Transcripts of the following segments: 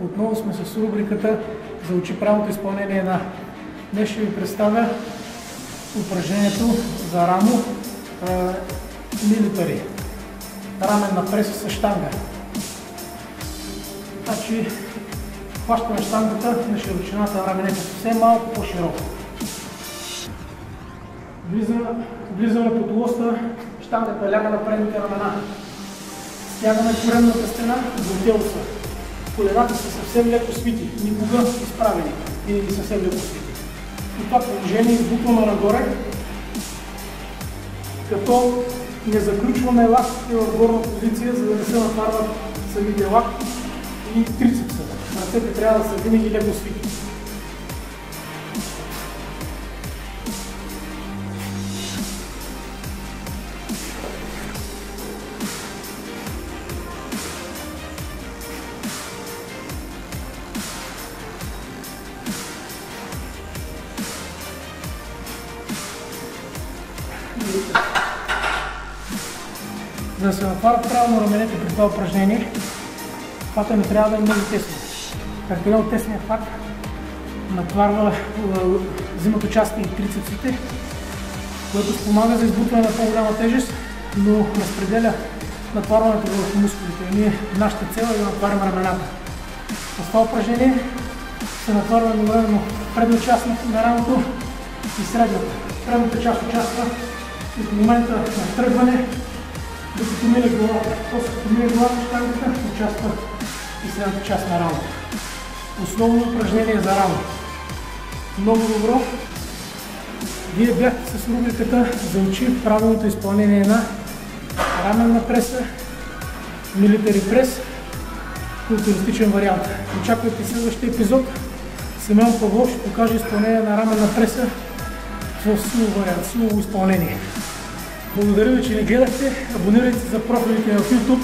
отново сме с рубриката за учи правилното изпълнение на. Днес ще ви представя упражнението за рамо милитари. Раменна преса с щанга. Значи, хващаме щангата на широчината на раменете съвсем малко по-широко. Влизаме под лоста, щангата ляга на предните ramена. Стягаме коремната стена до телца. Колената са съвсем леко свити, никога изправени или съвсем леко свити. И това положение избутваме нагоре, като не заключваме лактите в горна позиция, за да не се натварват самите лакти и трицепса. Ръцете трябва да са винаги леко свити. За да се натварят правилно раменете при това упражнение, хвата не трябва да е много тесно. Прекалено тесният хват натварва взимат участие и трицепсите, което спомага за избутване на по-голяма тежест, но разпределя натварването върху мускулите. Нашата цел е да натварим рамената. В това упражнение се натварва едновременно предна част на рамото и средната. Предната част участва и в момента на тръгване, докато мине главата. После като мине главата, щангата участва и средната част на рамото. Основно упражнение за рамо. Много добро. Вие бяхте с рубриката за учи правилното изпълнение на раменна преса, милитари прес, културистичен вариант. Очаквайте следващия епизод. Семен Павлов ще покаже изпълнение на раменна преса в силов вариант, силово изпълнение. Благодаря ви, че ни гледахте. Абонирайте се за профилите в YouTube,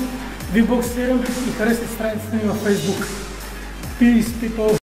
VBOX 7 и харесайте страницата ми във Facebook. Peace, people!